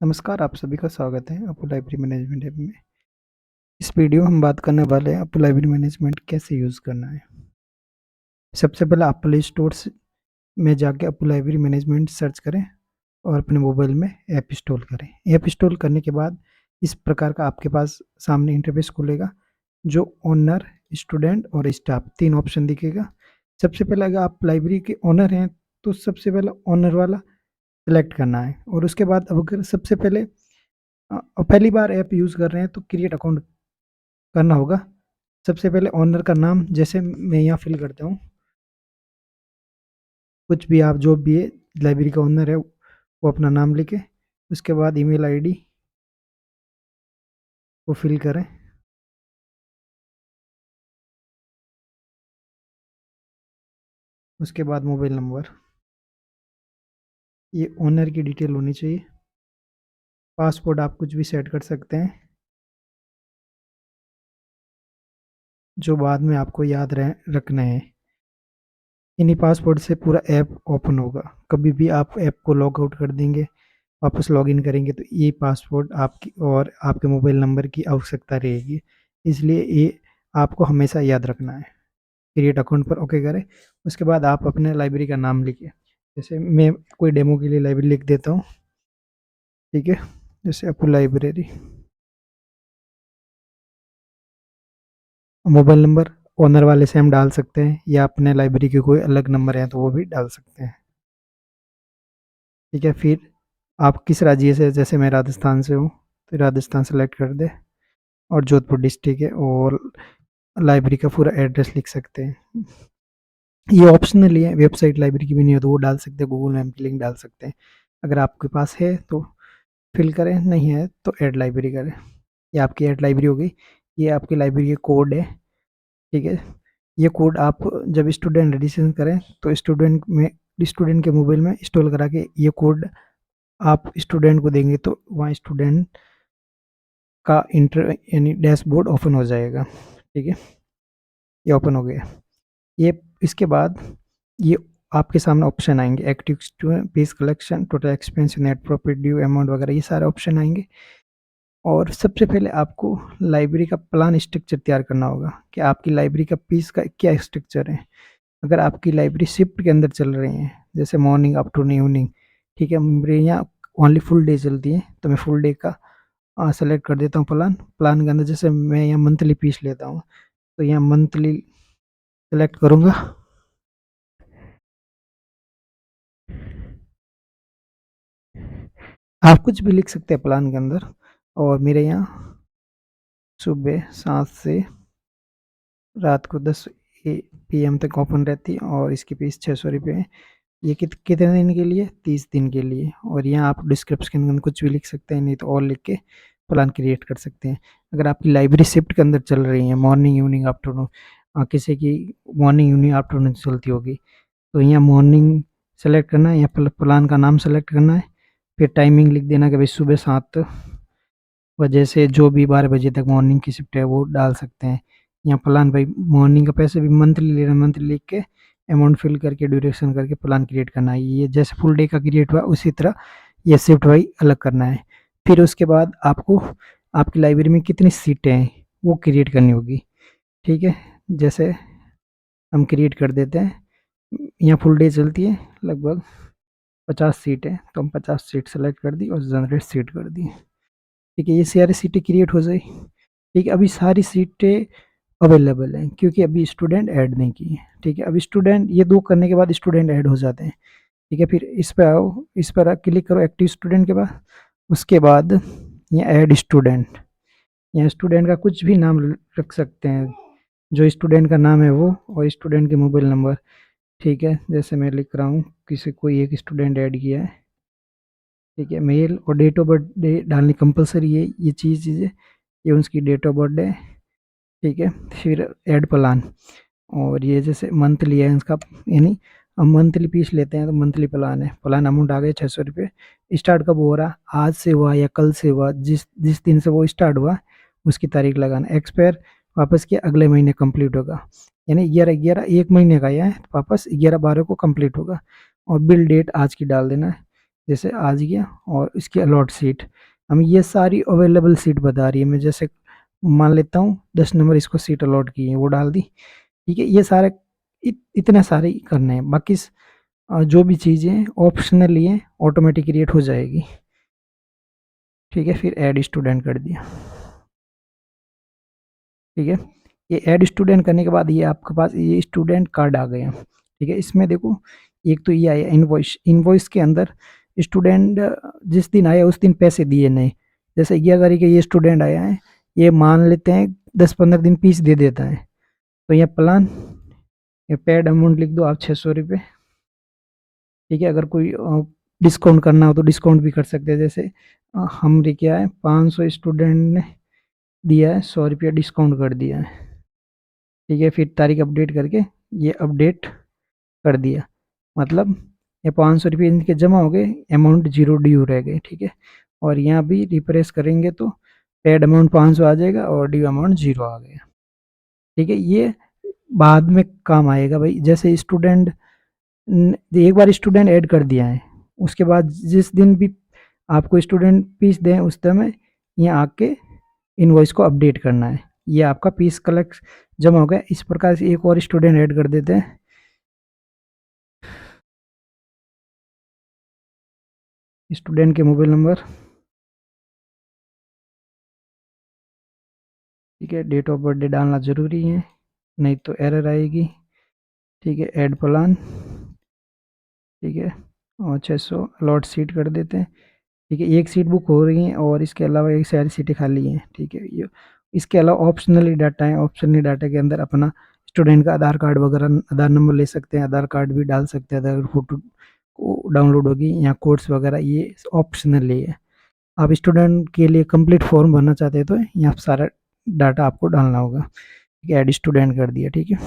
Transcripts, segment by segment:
नमस्कार, आप सभी का स्वागत है अपू लाइब्रेरी मैनेजमेंट ऐप में। इस वीडियो हम बात करने वाले हैं अपू लाइब्रेरी मैनेजमेंट कैसे यूज़ करना है। सबसे पहले आप प्ले स्टोर में जाके अपू लाइब्रेरी मैनेजमेंट सर्च करें और अपने मोबाइल में ऐप इंस्टॉल करें। ऐप इंस्टॉल करने के बाद इस प्रकार का आपके पास सामने इंटरफेस खुलेगा, जो ओनर, स्टूडेंट और स्टाफ 3 ऑप्शन दिखेगा। सबसे पहले अगर आप लाइब्रेरी के ओनर हैं, तो सबसे पहले ओनर वाला सेलेक्ट करना है और उसके बाद अगर सबसे पहले पहली बार ऐप यूज़ कर रहे हैं तो क्रिएट अकाउंट करना होगा। सबसे पहले ओनर का नाम जैसे मैं यहाँ फिल करता हूँ, कुछ भी आप जो भी है लाइब्रेरी का ओनर है वो अपना नाम लिखे। उसके बाद ईमेल आईडी को फिल करें। उसके बाद मोबाइल नंबर, ये ओनर की डिटेल होनी चाहिए। पासवर्ड आप कुछ भी सेट कर सकते हैं, जो बाद में आपको याद रखना है। इन्हीं पासवर्ड से पूरा ऐप ओपन होगा। कभी भी आप ऐप को लॉग आउट कर देंगे, वापस लॉगिन करेंगे तो ये पासवर्ड आपकी और आपके मोबाइल नंबर की आवश्यकता रहेगी। इसलिए ये आपको हमेशा याद रखना है। क्रिएट अकाउंट पर ओके करें। उसके बाद आप अपने लाइब्रेरी का नाम लिखिए। जैसे मैं कोई डेमो के लिए लाइब्रेरी लिख देता हूँ, ठीक है। जैसे अपू लाइब्रेरी। मोबाइल नंबर ओनर वाले से हम डाल सकते हैं या अपने लाइब्रेरी के कोई अलग नंबर है तो वो भी डाल सकते हैं, ठीक है। फिर आप किस राज्य से, जैसे मैं राजस्थान से हूँ तो राजस्थान सेलेक्ट कर दे और जोधपुर डिस्ट्रिक्ट है और लाइब्रेरी का पूरा एड्रेस लिख सकते हैं। ये ऑप्शनल है, वेबसाइट लाइब्रेरी की भी नहीं है तो वो डाल सकते हैं, गूगल मैप की लिंक डाल सकते हैं। अगर आपके पास है तो फिल करें, नहीं है तो ऐड लाइब्रेरी करें। ये आपकी ऐड लाइब्रेरी हो गई। ये आपकी लाइब्रेरी का कोड है, ठीक है। ये कोड आप जब स्टूडेंट रजिस्ट्रेशन करें तो स्टूडेंट के मोबाइल में इंस्टॉल करा के ये कोड आप स्टूडेंट को देंगे तो वहाँ स्टूडेंट का इंटर यानी डैशबोर्ड ओपन हो जाएगा, ठीक है। ये ओपन हो गया। ये इसके बाद ये आपके सामने ऑप्शन आएंगे, active student, fees collection, total expense, net profit, due amount वगैरह, ये सारे ऑप्शन आएंगे। और सबसे पहले आपको लाइब्रेरी का प्लान स्ट्रक्चर तैयार करना होगा कि आपकी लाइब्रेरी का फीस का क्या स्ट्रक्चर है। अगर आपकी लाइब्रेरी शिफ्ट के अंदर चल रही है, जैसे मॉर्निंग आफ्टरनून इवनिंग, ठीक है, मेरे यहाँ ओनली फुल डे चलती है तो मैं फुल डे का सेलेक्ट कर देता हूँ। प्लान के अंदर जैसे मैं यहाँ मंथली फीस लेता हूँ तो यहाँ मंथली सेलेक्ट करूँगा। आप कुछ भी लिख सकते हैं प्लान के अंदर। और मेरे यहाँ सुबह 7 से रात को 10 PM तक ओपन रहती है और इसकी फीस 600 रुपये है। ये कितने दिन के लिए? 30 दिन के लिए। और यहाँ आप डिस्क्रिप्शन के अंदर कुछ भी लिख सकते हैं, नहीं तो और लिख के प्लान क्रिएट कर सकते हैं। अगर आपकी लाइब्रेरी शिफ्ट के अंदर चल रही है, मॉर्निंग इवनिंग आफ्टरनून, किसी की मॉर्निंग इवनिंग आफ्टरनून चलती होगी तो यहाँ मॉर्निंग सेलेक्ट करना है, या प्लान का नाम सेलेक्ट करना है। फिर टाइमिंग लिख देना कि भाई सुबह 7 बजे से जो भी 12 बजे तक मॉर्निंग की शिफ्ट है वो डाल सकते हैं। यहाँ प्लान भाई मॉर्निंग का पैसे भी मंथली ले रहे हैं, मंथली लिख के अमाउंट फिल करके ड्यूरेशन करके प्लान क्रिएट करना है। ये जैसे फुल डे का क्रिएट हुआ उसी तरह ये शिफ्ट वाई अलग करना है। फिर उसके बाद आपको आपकी लाइब्रेरी में कितनी सीटें हैं वो क्रिएट करनी होगी, ठीक है। जैसे हम क्रिएट कर देते हैं, यहाँ फुल डे चलती है लगभग 50 सीट है तो हम 50 सीट सेलेक्ट कर दी और जनरेट सीट कर दी, ठीक है। ये सारी सीटें क्रिएट हो जाए, ठीक है। अभी सारी सीटें अवेलेबल हैं क्योंकि अभी स्टूडेंट ऐड नहीं किए, ठीक है। अभी स्टूडेंट ये 2 करने के बाद स्टूडेंट ऐड हो जाते हैं, ठीक है। फिर इस पे आओ, इस पर क्लिक करो एक्टिव स्टूडेंट के बाद। उसके बाद यहाँ ऐड स्टूडेंट, यहाँ स्टूडेंट का कुछ भी नाम रख सकते हैं, जो स्टूडेंट का नाम है वो और स्टूडेंट के मोबाइल नंबर, ठीक है। जैसे मैं लिख रहा हूँ किसी कोई एक स्टूडेंट ऐड किया है, ठीक है। मेल और डेट ऑफ बर्थडे डालनी कंपलसरी है, ये चीज़ है, ये उसकी डेट ऑफ बर्थडे, ठीक है। फिर ऐड प्लान, और ये जैसे मंथली है इसका, यानी हम मंथली फीस लेते हैं तो मंथली प्लान है। प्लान अमाउंट आ गया 600 रुपये। स्टार्ट कब हो रहा, आज से हुआ या कल से हुआ, जिस जिस दिन से वो स्टार्ट हुआ उसकी तारीख लगाना। एक्सपायर वापस किया अगले महीने कंप्लीट होगा, यानी 11/11 एक महीने का है, वापस 11/12 को कंप्लीट होगा। और बिल डेट आज की डाल देना है, जैसे आज गया और इसकी अलॉट सीट, हमें ये सारी अवेलेबल सीट बता रही है। मैं जैसे मान लेता हूँ 10 नंबर इसको सीट अलॉट की है, वो डाल दी। ठीक है, ये सारे इतने सारे ही करने हैं, बाकी जो भी चीज़ें हैं ऑप्शनली हैं, ऑटोमेटिक क्रिएट हो जाएगी। ठीक है, फिर ऐड स्टूडेंट कर दिया। ठीक है, ये ऐड स्टूडेंट करने के बाद ये आपके पास ये स्टूडेंट कार्ड आ गया। ठीक है, इसमें देखो एक तो ये आया इनवॉइस, इनवॉइस के अंदर स्टूडेंट जिस दिन आया उस दिन पैसे दिए नहीं। जैसे 11 तारीख के ये स्टूडेंट आया है, ये मान लेते हैं 10-15 दिन फीस दे देता है, तो ये प्लान, ये पेड अमाउंट लिख दो आप 600 रुपये। ठीक है, अगर कोई डिस्काउंट करना हो तो डिस्काउंट भी कर सकते हैं। जैसे हमने क्या है 500 स्टूडेंट ने दिया है, 100 रुपया डिस्काउंट कर दिया है। ठीक है, फिर तारीख अपडेट करके ये अपडेट कर दिया, मतलब ये 500 रुपये इनके जमा हो गए, अमाउंट जीरो ड्यू रह गए। ठीक है, और यहाँ भी रिप्रेस करेंगे तो पेड अमाउंट 500 आ जाएगा और ड्यू अमाउंट जीरो आ गया। ठीक है, ये बाद में काम आएगा भाई। जैसे स्टूडेंट एक बार स्टूडेंट ऐड कर दिया है, उसके बाद जिस दिन भी आपको स्टूडेंट फीस दें उस समय यहाँ आके इनवॉइस को अपडेट करना है। ये आपका फीस कलेक्ट जमा हो गया। इस प्रकार से एक और स्टूडेंट ऐड कर देते हैं, स्टूडेंट के मोबाइल नंबर। ठीक है, डेट ऑफ बर्थडे डालना ज़रूरी है, नहीं तो एरर आएगी। ठीक है, ऐड प्लान। ठीक है, और 600 अलॉट सीट कर देते हैं। ठीक है, एक सीट बुक हो रही है और इसके अलावा एक सारी सीटें खाली हैं। ठीक है, ये इसके अलावा ऑप्शनली डाटा है, ऑप्शनली डाटा के अंदर अपना स्टूडेंट का आधार कार्ड वगैरह, आधार नंबर ले सकते हैं, आधार कार्ड भी डाल सकते हैं, आधार फोटो डाउनलोड होगी या कोड्स वगैरह, ये ऑप्शनली है। आप स्टूडेंट के लिए कंप्लीट फॉर्म भरना चाहते हैं तो यहाँ सारा डाटा आपको डालना होगा। ठीक है, ऐड स्टूडेंट कर दिया। ठीक है,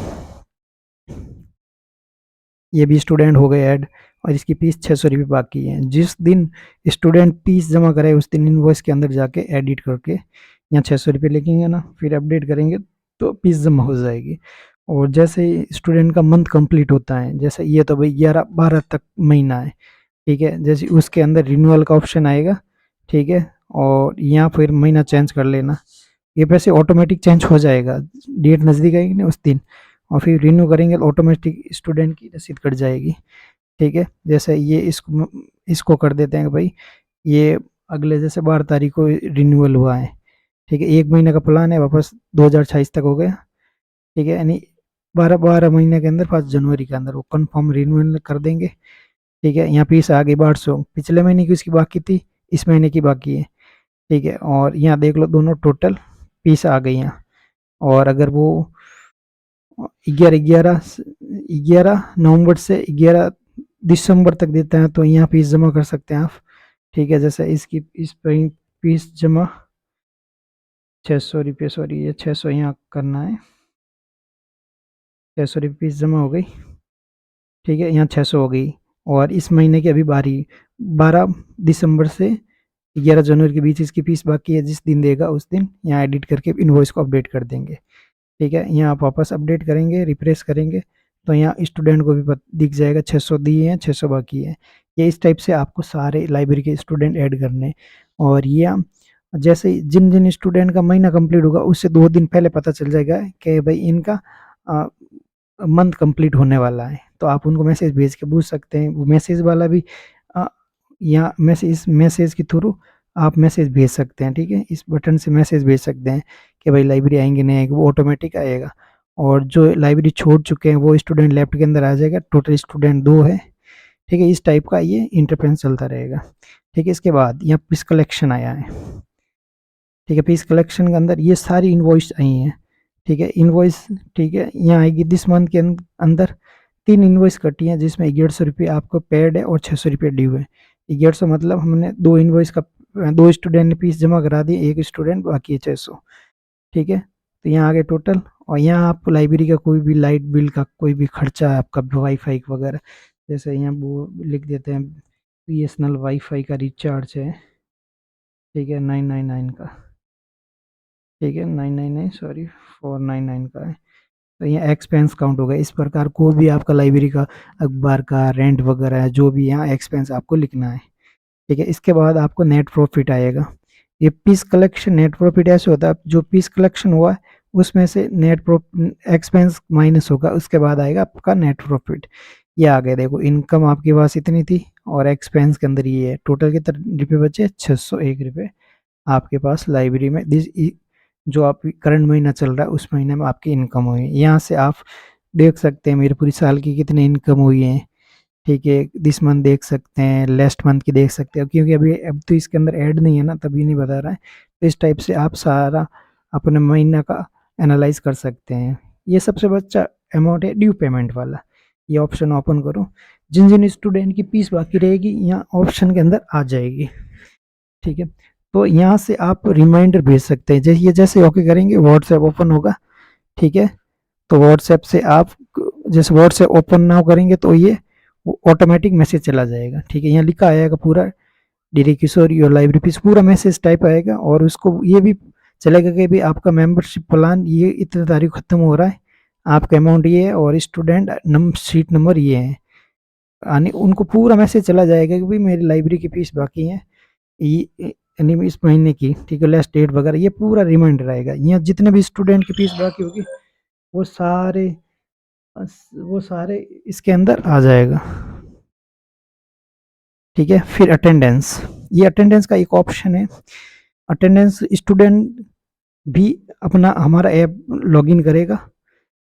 ये भी स्टूडेंट हो गए ऐड, और इसकी फीस 600 रुपये बाकी है। जिस दिन स्टूडेंट फीस जमा करे उस दिन इनवॉइस के अंदर जाके एडिट करके यहाँ 600 रुपये लिखेंगे ना, फिर अपडेट करेंगे तो फीस जमा हो जाएगी। और जैसे ही स्टूडेंट का मंथ कंप्लीट होता है, जैसे ये तो भाई 11-12 तक महीना है। ठीक है, जैसे उसके अंदर रिन्यूअल का ऑप्शन आएगा। ठीक है, और यहाँ फिर महीना चेंज कर लेना, ये पैसे ऑटोमेटिक चेंज हो जाएगा, डेट नज़दीक आएगी ना उस दिन, और फिर रिन्यू करेंगे ऑटोमेटिक स्टूडेंट की रसीद कट जाएगी। ठीक है, जैसे ये इसको इसको कर देते हैं कि भाई ये अगले जैसे 12 तारीख को रिन्यूअल हुआ है। ठीक है, 1 महीने का प्लान है, वापस 2026 तक हो गया। ठीक है, यानी 12 महीने के अंदर 5 जनवरी के अंदर वो कंफर्म रिन्यूअल कर देंगे। ठीक है, यहाँ फीस आ गई 1200, पिछले महीने की उसकी बाकी थी, इस महीने की बाकी है। ठीक है, और यहाँ देख लो दोनों टोटल फीस आ गई यहाँ। और अगर वो 11 नवंबर से 11 दिसंबर तक देता है तो यहाँ फीस जमा कर सकते हैं आप। ठीक है, जैसे इसकी इस पर फीस जमा 600 रुपये, सॉरी ये 600 यहाँ करना है, 600 रुपये फीस जमा हो गई। ठीक है, यहाँ 600 हो गई, और इस महीने की अभी 12 दिसंबर से 11 जनवरी के बीच इसकी फीस बाकी है। जिस दिन देगा उस दिन यहाँ एडिट करके इनवॉइस को अपडेट कर देंगे। ठीक है, यहाँ आप वापस अपडेट करेंगे, रिफ्रेश करेंगे तो यहाँ स्टूडेंट को भी दिख जाएगा 600 दिए हैं, 600 बाकी है। ये इस टाइप से आपको सारे लाइब्रेरी के स्टूडेंट ऐड करने। और ये जैसे जिन जिन स्टूडेंट का महीना कंप्लीट होगा उससे 2 दिन पहले पता चल जाएगा कि भाई इनका मंथ कंप्लीट होने वाला है, तो आप उनको मैसेज भेज के पूछ सकते हैं। वो मैसेज वाला भी यहाँ मैसेज मैसेज के थ्रू आप मैसेज भेज सकते हैं। ठीक है, इस बटन से मैसेज भेज सकते हैं कि भाई लाइब्रेरी आएंगे नहीं आएंगे, वो ऑटोमेटिक आएगा। और जो लाइब्रेरी छोड़ चुके हैं वो स्टूडेंट लेफ्ट के अंदर आ जाएगा, टोटल स्टूडेंट 2 है। ठीक है, इस टाइप का ये इंटरफेरेंस चलता रहेगा। ठीक है, इसके बाद यहाँ फीस कलेक्शन आया है। ठीक है, फीस कलेक्शन के अंदर ये सारी इनवॉइस आई हैं। ठीक है, इनवॉइस, ठीक है, यहाँ आएगी दिस मंथ के अंदर 3 इनवॉइस कटी हैं, जिसमें 150 रुपये आपको पेड है और 600 रुपये ड्यू है। 150 मतलब हमने 2 इनवॉइस का 2 स्टूडेंट ने फीस जमा करा दी, एक स्टूडेंट बाकी है 600। ठीक है, तो यहाँ आगे टोटल, और यहाँ आप लाइब्रेरी का कोई भी लाइट बिल का कोई भी खर्चा है आपका, वाईफाई वगैरह, जैसे यहाँ वो लिख देते हैं BSNL वाईफाई का रिचार्ज है। ठीक है, 999 का। ठीक है, 999 सॉरी 499 का है। तो यहाँ एक्सपेंस काउंट होगा। इस प्रकार कोई भी आपका लाइब्रेरी का अखबार का रेंट वगैरह है, जो भी यहाँ एक्सपेंस आपको लिखना है। ठीक है, इसके बाद आपको नेट प्रॉफिट आएगा। ये पीस कलेक्शन नेट प्रॉफिट ऐसे होता है, जो पीस कलेक्शन हुआ है उसमें से नेट एक्सपेंस माइनस होगा, उसके बाद आएगा आपका नेट प्रॉफिट। ये आ गया, देखो इनकम आपके पास इतनी थी और एक्सपेंस के अंदर ये है, टोटल कितने रुपये बचे, 601 रुपये आपके पास लाइब्रेरी में जो आप करंट महीना चल रहा है उस महीने में आपकी इनकम हुई है। यहाँ से आप देख सकते हैं मेरे पूरी साल की कितनी इनकम हुई है। ठीक है, दिस मंथ देख सकते हैं, लास्ट मंथ की देख सकते हैं, क्योंकि अभी अब तो इसके अंदर ऐड नहीं है ना, तभी नहीं बता रहा है। तो इस टाइप से आप सारा अपने महीना का एनालाइज कर सकते हैं। ये सबसे बच्चा अमाउंट है ड्यू पेमेंट वाला। ये ऑप्शन ओपन करो, जिन जिन स्टूडेंट की फीस बाकी रहेगी यहाँ ऑप्शन के अंदर आ जाएगी। ठीक है, तो यहाँ से आप रिमाइंडर भेज सकते हैं, जैसे ये जैसे ओके करेंगे व्हाट्सएप ओपन होगा। ठीक है, तो व्हाट्सएप से आप जैसे व्हाट्सएप ओपन ना करेंगे तो ये ऑटोमेटिक मैसेज चला जाएगा। ठीक है, यहाँ लिखा आएगा पूरा, DD Kishore your library fees, पूरा मैसेज टाइप आएगा, और उसको ये भी चलेगा कि भी आपका मेंबरशिप प्लान ये इतने तारीख खत्म हो रहा है, आपका अमाउंट ये है और स्टूडेंट सीट नंबर ये है। यानी उनको पूरा मैसेज चला जाएगा कि भाई मेरी लाइब्रेरी की फीस बाकी है यानी इस महीने की। ठीक है, लास्ट डेट वगैरह ये पूरा रिमाइंडर आएगा। यहाँ जितने भी स्टूडेंट की फीस बाकी होगी वो सारे वो सारे इसके अंदर आ जाएगा। ठीक है, फिर अटेंडेंस, ये अटेंडेंस का एक ऑप्शन है। अटेंडेंस स्टूडेंट भी अपना हमारा ऐप लॉगिन करेगा।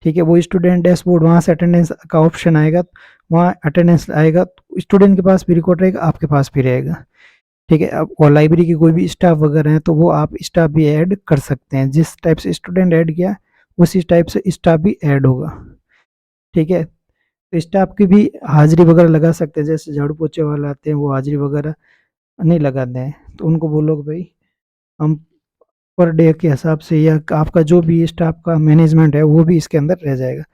ठीक है, वो स्टूडेंट डैशबोर्ड, वहाँ से अटेंडेंस का ऑप्शन आएगा, वहाँ अटेंडेंस आएगा, स्टूडेंट के पास भी रिकॉर्ड रहेगा, आपके पास भी रहेगा। ठीक है, अब और लाइब्रेरी की कोई भी स्टाफ वगैरह है तो वो आप स्टाफ भी ऐड कर सकते हैं, जिस टाइप से स्टूडेंट ऐड किया उसी टाइप से स्टाफ भी ऐड होगा। ठीक है, तो स्टाफ की भी हाजिरी वगैरह लगा सकते हैं, जैसे झाड़ू पोछे वाले आते हैं वो हाजिरी वगैरह नहीं लगाते हैं, तो उनको बोलो कि भाई हम पर डे के हिसाब से, या आपका जो भी स्टाफ का मैनेजमेंट है वो भी इसके अंदर रह जाएगा।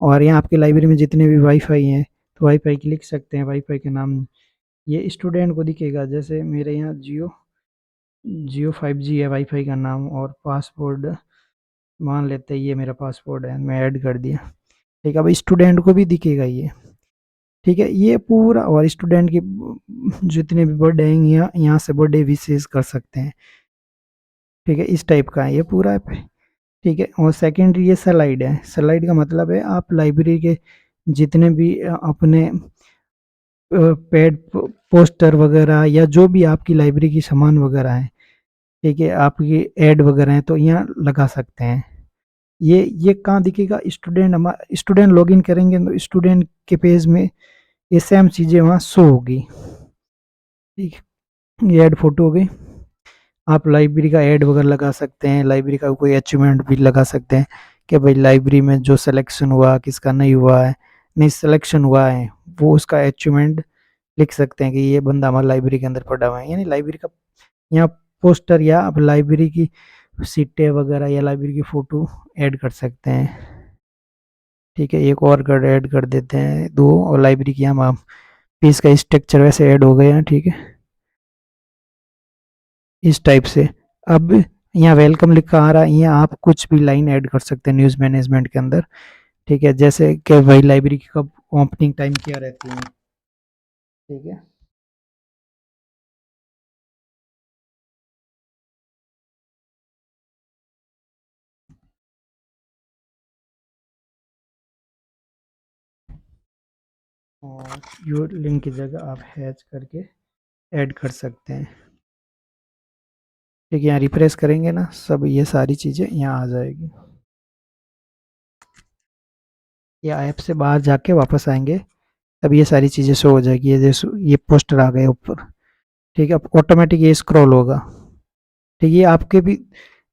और यहाँ आपकी लाइब्रेरी में जितने भी वाईफाई हैं तो वाईफाई की लिख सकते हैं, वाईफाई के नाम ये स्टूडेंट को दिखेगा। जैसे मेरे यहाँ जियो जियो 5G है वाईफाई का नाम, और पासवर्ड मान लेते हैं ये मेरा पासवर्ड है, मैं ऐड कर दिया। ठीक है, अब स्टूडेंट को भी दिखेगा ये। ठीक है, ये पूरा, और स्टूडेंट की जितने भी बर्थडे हैं यहाँ यहाँ से बर्थडे विशेष कर सकते हैं। ठीक है, इस टाइप का है ये पूरा ऐप है। ठीक है, और सेकेंडरी ये स्लाइड है। स्लाइड का मतलब है आप लाइब्रेरी के जितने भी अपने पेड पोस्टर वगैरह या जो भी आपकी लाइब्रेरी की सामान वगैरह है, ठीक है, आपकी ऐड वगैरह है तो यहाँ लगा सकते हैं। ये कहाँ दिखेगा, स्टूडेंट लॉगिन करेंगे तो स्टूडेंट के पेज में ये सेम चीज़ें वहाँ शो होगी। ठीक है, ये ऐड फोटो हो गई। आप लाइब्रेरी का ऐड वगैरह लगा सकते हैं, लाइब्रेरी का कोई अचीवमेंट भी लगा सकते हैं कि भाई लाइब्रेरी में जो सिलेक्शन हुआ किसका नहीं हुआ है, नहीं सिलेक्शन हुआ है वो उसका अचीवमेंट लिख सकते हैं कि ये बंदा हमारी लाइब्रेरी के अंदर पढ़ा हुआ है। यानी लाइब्रेरी का यहाँ पोस्टर या आप लाइब्रेरी की सीटें वगैरह या लाइब्रेरी की फ़ोटो ऐड कर सकते हैं। ठीक है, एक और कर ऐड कर देते हैं दो, और लाइब्रेरी की हम फीस का स्ट्रक्चर वैसे ऐड हो गया। ठीक है, इस टाइप से। अब यहाँ वेलकम लिखा आ रहा है, यहाँ आप कुछ भी लाइन ऐड कर सकते हैं न्यूज़ मैनेजमेंट के अंदर। ठीक है, जैसे कि भाई लाइब्रेरी की कब ओपनिंग टाइम क्या रहती है। ठीक है, और योर लिंक की जगह आप हैच करके ऐड कर सकते हैं। ठीक है, यहाँ रिफ्रेश करेंगे ना, सब ये सारी चीज़ें यहाँ आ जाएगी। या ऐप से बाहर जाके वापस आएंगे तब ये सारी चीज़ें शो हो जाएगी, ये जैसे ये पोस्टर आ गए ऊपर। ठीक है, अब ऑटोमेटिक ये स्क्रॉल होगा। ठीक है, ये आपके भी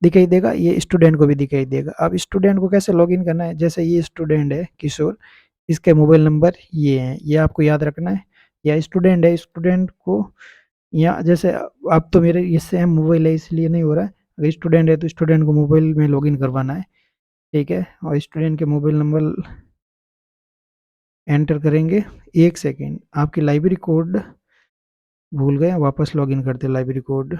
दिखाई देगा, ये स्टूडेंट को भी दिखाई देगा। अब स्टूडेंट को कैसे लॉगिन करना है, जैसे ये स्टूडेंट है किशोर, इसके मोबाइल नंबर ये हैं, ये आपको याद रखना है। या स्टूडेंट है, स्टूडेंट को या जैसे अब तो मेरे ये सेम मोबाइल है इसलिए नहीं हो रहा है, अगर स्टूडेंट है तो स्टूडेंट को मोबाइल में लॉगिन करवाना है। ठीक है, और स्टूडेंट के मोबाइल नंबर एंटर करेंगे। एक सेकेंड, आपकी लाइब्रेरी कोड भूल गए, वापस लॉगिन करते लाइब्रेरी कोड।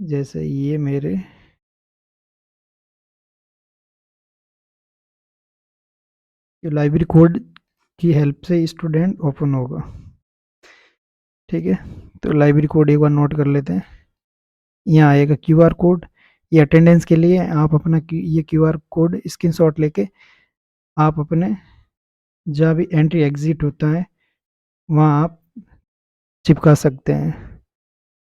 जैसे ये मेरे लाइब्रेरी कोड की हेल्प से स्टूडेंट ओपन होगा। ठीक है, तो लाइब्रेरी कोड एक बार नोट कर लेते हैं। यहाँ आएगा क्यूआर कोड, ये अटेंडेंस के लिए आप अपना ये क्यूआर कोड स्क्रीनशॉट लेके आप अपने जहाँ भी एंट्री एग्जिट होता है वहाँ आप चिपका सकते हैं,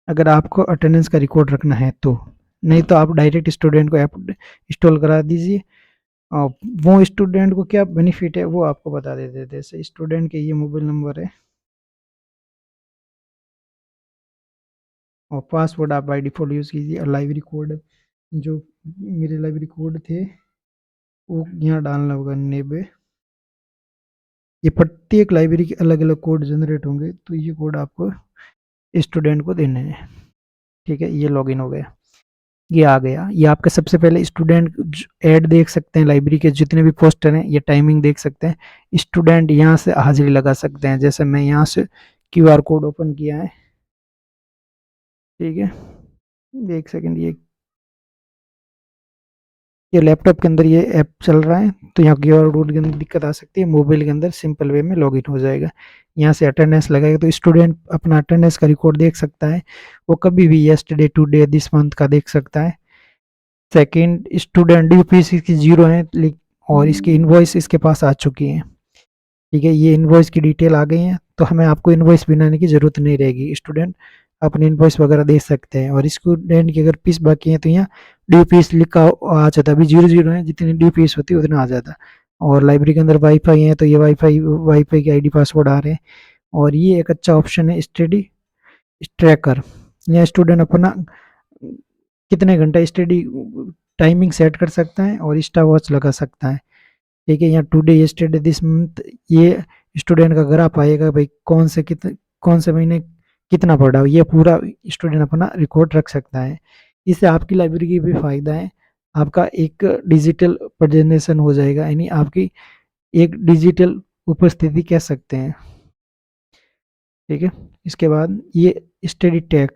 अगर आपको अटेंडेंस का रिकॉर्ड रखना है तो। नहीं तो आप डायरेक्ट स्टूडेंट को ऐप इंस्टॉल करा दीजिए, और वो स्टूडेंट को क्या बेनिफिट है वो आपको बता देते थे। जैसे स्टूडेंट के ये मोबाइल नंबर है और पासवर्ड आप बाय डिफ़ॉल्ट यूज़ कीजिए, और लाइब्रेरी कोड जो मेरे लाइब्रेरी कोड थे वो यहाँ डालना होगा 99। ये प्रत्येक लाइब्रेरी के अलग-अलग कोड जनरेट होंगे, तो ये कोड आपको स्टूडेंट को देने हैं। ठीक है, ये लॉगिन हो गया, ये आ गया। ये आपका सबसे पहले स्टूडेंट ऐड देख सकते हैं, लाइब्रेरी के जितने भी पोस्टर हैं, ये टाइमिंग देख सकते हैं। स्टूडेंट यहाँ से हाजिरी लगा सकते हैं, जैसे मैं यहाँ से क्यूआर कोड ओपन किया है, ठीक है, एक सेकंड, ये लैपटॉप के अंदर ये ऐप चल रहा है, तो यहाँ क्यूआर कोड के अंदर दिक्कत आ सकती है, मोबाइल के अंदर सिंपल वे में लॉगिन हो जाएगा। यहाँ से अटेंडेंस लगाएगा तो स्टूडेंट अपना अटेंडेंस का रिकॉर्ड देख सकता है, वो कभी भी यस्टरडे, टुडे, दिस मंथ का देख सकता है। सेकंड, स्टूडेंट ड्यू फीस इसकी 0 है, और इसकी इनवॉइस इसके पास आ चुकी है। ठीक है, ये इनवॉइस की डिटेल आ गई है, तो हमें आपको इनवॉइस बनाने की ज़रूरत नहीं रहेगी, स्टूडेंट अपने इनवॉइस वगैरह दे सकते हैं। और स्टूडेंट की अगर फीस बाकी है तो यहाँ ड्यू फीस लिखा आ जाता है, अभी 0 है, जितनी ड्यू फीस होती है उतना आ जाता है। और लाइब्रेरी के अंदर वाईफाई है, तो ये वाईफाई के आईडी पासवर्ड आ रहे हैं। और ये एक अच्छा ऑप्शन है स्टडी ट्रैकर, यहाँ स्टूडेंट अपना कितने घंटा स्टडी टाइमिंग सेट कर सकता है और स्टॉप वॉच लगा सकता है। ठीक है, यहाँ टुडे, यस्टरडे, दिस मंथ, ये स्टूडेंट का ग्राफ आएगा भाई कौन से महीने कितना पढ़ा, ये पूरा स्टूडेंट अपना रिकॉर्ड रख सकता है। इससे आपकी लाइब्रेरी की भी फायदा है, आपका एक डिजिटल प्रेजेंटेशन हो जाएगा, यानी आपकी एक डिजिटल उपस्थिति कह सकते हैं। ठीक है, इसके बाद ये स्टडी टैग,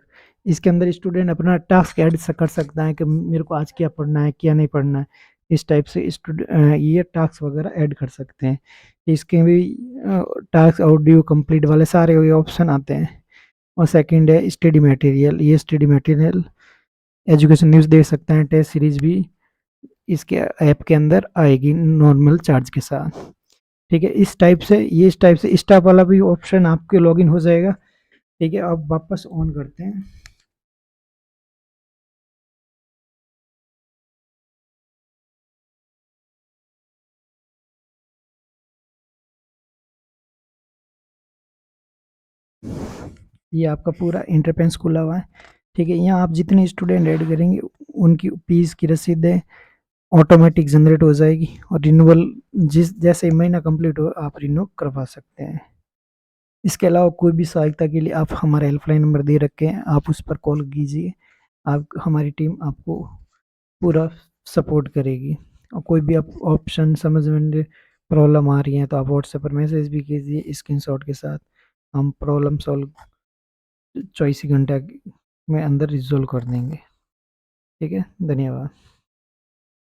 इसके अंदर स्टूडेंट अपना टास्क ऐड कर सकता है कि मेरे को आज क्या पढ़ना है, क्या नहीं पढ़ना है, इस टाइप से ये टास्क वगैरह ऐड कर सकते हैं। इसके भी टास्क ऑडियो कंप्लीट वाले सारे ये ऑप्शन आते हैं। और सेकंड है स्टडी मटेरियल, ये स्टडी मटेरियल एजुकेशन न्यूज़ देख सकते हैं, टेस्ट सीरीज भी इसके ऐप के अंदर आएगी नॉर्मल चार्ज के साथ। ठीक है, इस टाइप से स्टाफ वाला भी ऑप्शन आपके लॉगिन हो जाएगा। ठीक है, अब वापस ऑन करते हैं। ये आपका पूरा इंटरफेस खुला हुआ है। ठीक है, यहाँ आप जितने स्टूडेंट ऐड करेंगे उनकी फीस की रसीदें ऑटोमेटिक जनरेट हो जाएगी, और रिन्यूअल जिस जैसे ही महीना कंप्लीट हो आप रिन्यू करवा सकते हैं। इसके अलावा कोई भी सहायता के लिए आप हमारा हेल्पलाइन नंबर दे रखे हैं, आप उस पर कॉल कीजिए, आप हमारी टीम आपको पूरा सपोर्ट करेगी। और कोई भी आप ऑप्शन समझ में प्रॉब्लम आ रही है तो आप व्हाट्सएप पर मैसेज भी कीजिए स्क्रीनशॉट के साथ, हम प्रॉब्लम सॉल्व 24 घंटे में अंदर रिजॉल्व कर देंगे। ठीक है, धन्यवाद।